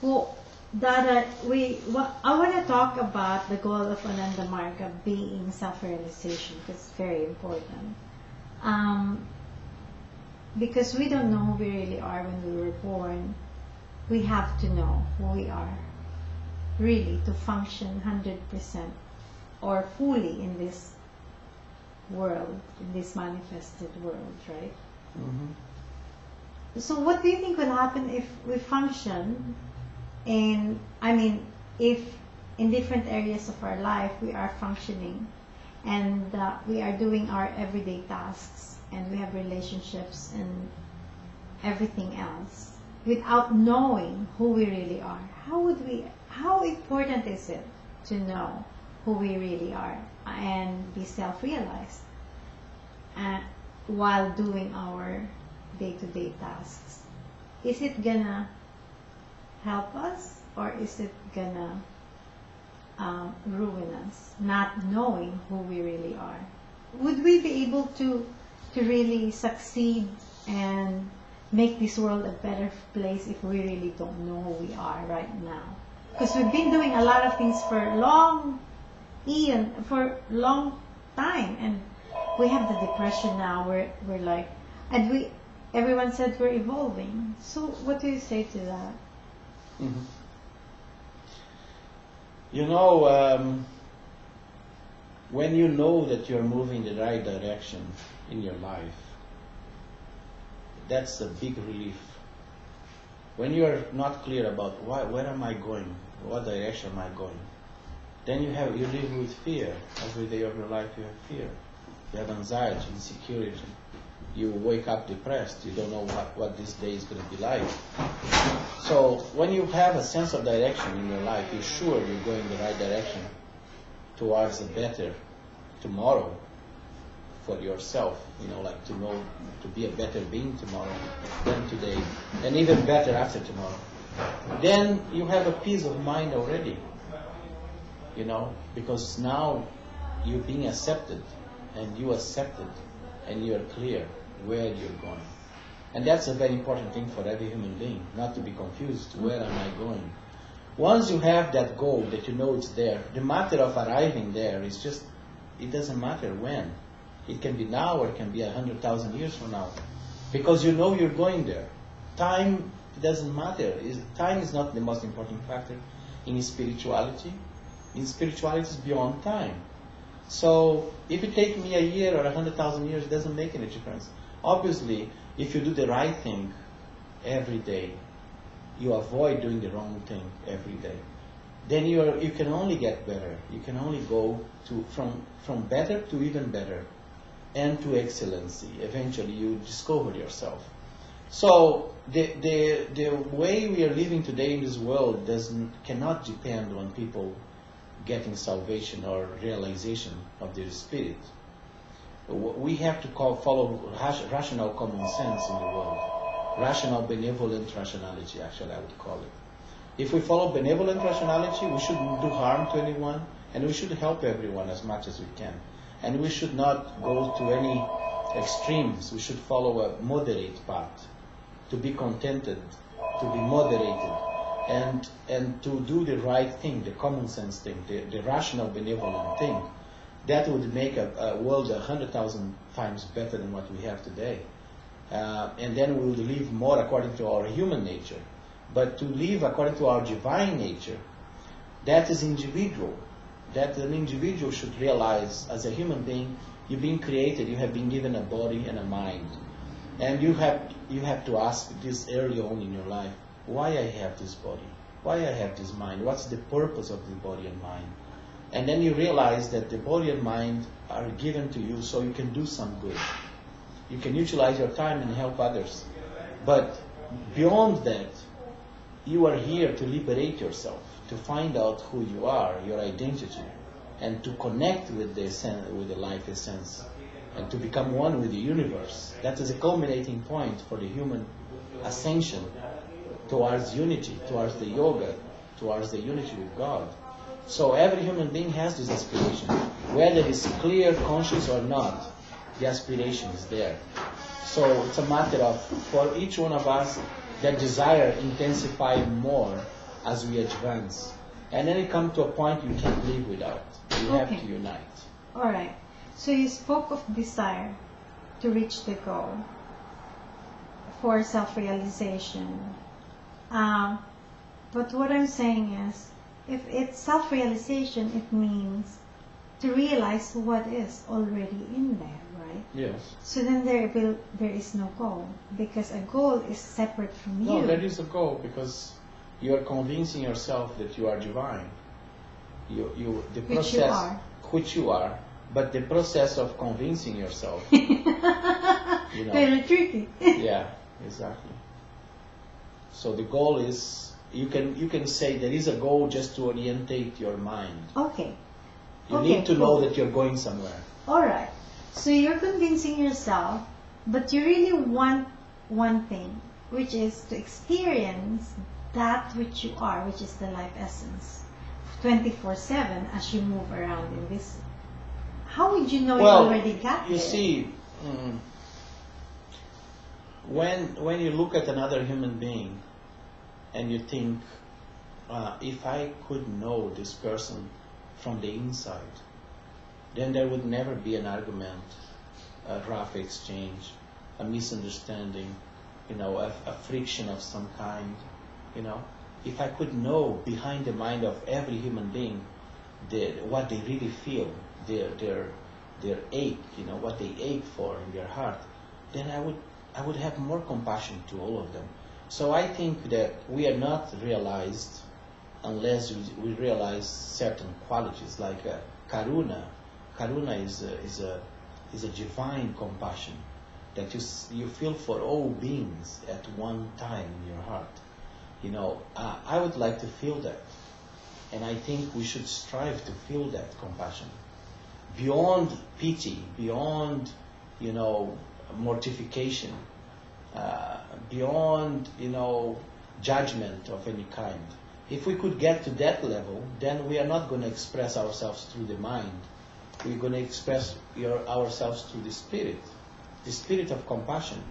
Well, Dada, I want to talk about the goal of Ananda Marga being self-realization, because it's very important. Um, because we don't know who we really are when we were born. We have to know who we are, really, to function 100% or fully in this world, in this manifested world, right? Mm-hmm. So what do you think will happen if we function if in different areas of our life we are functioning and we are doing our everyday tasks and we have relationships and everything else without knowing who we really are? How important is it to know who we really are and be self-realized while doing our day-to-day tasks? Is it gonna help us, or is it gonna ruin us, not knowing who we really are? Would we be able to really succeed and make this world a better place if we really don't know who we are right now? Because we've been doing a lot of things for long time, and we have the depression now. We're like, and everyone said we're evolving. So what do you say to that? Mm-hmm. You know, when you know that you're moving in the right direction in your life, that's a big relief. When you're not clear about where am I going, what direction am I going, then you live with fear. Every day of your life you have fear. You have anxiety, insecurity. You wake up depressed. You don't know what this day is going to be like. So when you have a sense of direction in your life, you're sure you're going the right direction towards a better tomorrow for yourself. Like to be a better being tomorrow than today, and even better after tomorrow. Then you have a peace of mind already. Because now you're being accepted, and you accepted, and you're clear where you're going. And that's a very important thing for every human being, not to be confused. Where am I going? Once you have that goal, that you know it's there, the matter of arriving there is just, it doesn't matter when. It can be now, or it can be 100,000 years from now. Because you know you're going there. Time doesn't matter. Time is not the most important factor in spirituality. In spirituality, it's beyond time. So if it takes me a year or 100,000 years, it doesn't make any difference. Obviously, if you do the right thing every day, you avoid doing the wrong thing every day, then you can only get better. You can only go from better to even better, and to excellency. Eventually, you discover yourself. So the way we are living today in this world cannot depend on people getting salvation or realization of their spirit. We have to follow rational common sense in the world. Rational, benevolent rationality, actually, I would call it. If we follow benevolent rationality, we shouldn't do harm to anyone, and we should help everyone as much as we can. And we should not go to any extremes. We should follow a moderate path, to be contented, to be moderated, and to do the right thing, the common sense thing, the rational, benevolent thing. That would make a world 100,000 times better than what we have today. And then we would live more according to our human nature. But to live according to our divine nature, that is individual. That an individual should realize, as a human being, you've been created, you have been given a body and a mind. And you have to ask this early on in your life, why I have this body? Why I have this mind? What's the purpose of the body and mind? And then you realize that the body and mind are given to you so you can do some good. You can utilize your time and help others. But beyond that, you are here to liberate yourself, to find out who you are, your identity, and to connect with the life essence, and to become one with the universe. That is a culminating point for the human ascension towards unity, towards the yoga, towards the unity with God. So every human being has this aspiration. Whether it's clear, conscious or not, the aspiration is there. So it's a matter of, for each one of us, that desire intensify more as we advance. And then it comes to a point you can't live without. You have Okay. to unite. All right. So you spoke of desire to reach the goal for self-realization. But what I'm saying is, if it's self-realization, it means to realize what is already in there, right? Yes. So then there is no goal, because a goal is separate from No, you. there is a goal, because you are convincing yourself that you are divine. The Which process, you are. which you are, but the process of convincing yourself, you know. Very tricky. Yeah, exactly. So the goal is, you can say there is a goal just to orientate your mind. Okay. You Okay, need to know cool. that you're going somewhere. All right. So you're convincing yourself, but you really want one thing, which is to experience that which you are, which is the life essence, 24/7 as you move around in this. How would you know you already got you there? see, when you look at another human being and you think, if I could know this person from the inside, then there would never be an argument, a rough exchange, a misunderstanding, a friction of some kind. If I could know behind the mind of every human being what they really feel, their ache, what they ache for in their heart, then I would have more compassion to all of them. So I think that we are not realized unless we realize certain qualities, like karuna. Karuna is a divine compassion that you feel for all beings at one time in your heart. I would like to feel that, and I think we should strive to feel that compassion beyond pity, beyond mortification, beyond judgment of any kind. If we could get to that level, then we are not going to express ourselves through the mind. We're going to express ourselves through the spirit of compassion.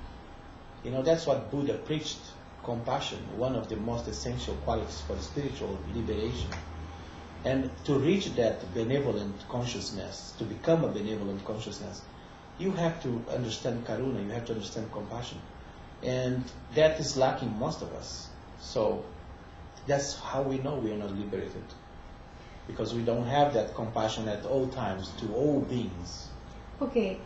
That's what Buddha preached, compassion, one of the most essential qualities for spiritual liberation. And to reach that benevolent consciousness, to become a benevolent consciousness, you have to understand karuna, you have to understand compassion. And that is lacking most of us. So that's how we know we are not liberated. Because we don't have that compassion at all times to all beings. Okay,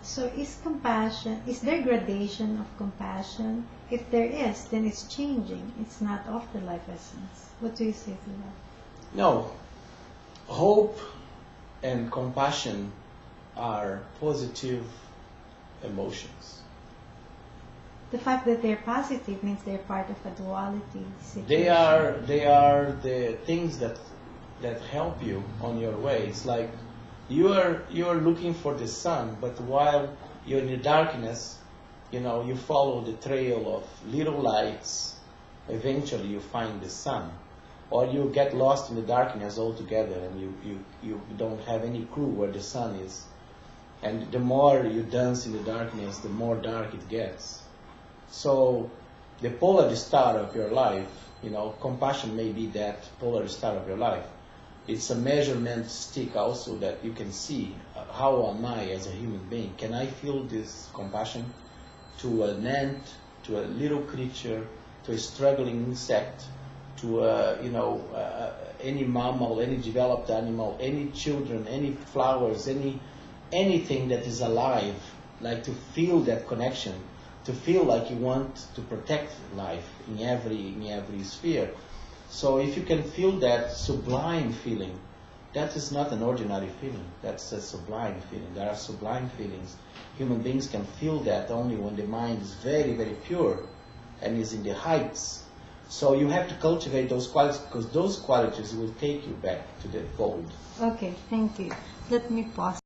so is there gradation of compassion? If there is, then it's changing. It's not of the life essence. What do you say to that? No. Hope and compassion are positive emotions. The fact that they're positive means they're part of a duality situation. They are the things that help you on your way. It's like you are looking for the sun, but while you're in the darkness, you follow the trail of little lights. Eventually you find the sun. Or you get lost in the darkness altogether and you don't have any clue where the sun is. And the more you dance in the darkness, the more dark it gets. So the polar star of your life, compassion may be that polar star of your life. It's a measurement stick also that you can see, how am I as a human being? Can I feel this compassion to an ant, to a little creature, to a struggling insect, to any mammal, any developed animal, any children, any flowers, anything that is alive, like to feel that connection, to feel like you want to protect life in every sphere. So if you can feel that sublime feeling, that is not an ordinary feeling. That's a sublime feeling. There are sublime feelings. Human beings can feel that only when the mind is very, very pure and is in the heights. So you have to cultivate those qualities, because those qualities will take you back to the fold. Okay, thank you. Let me pause.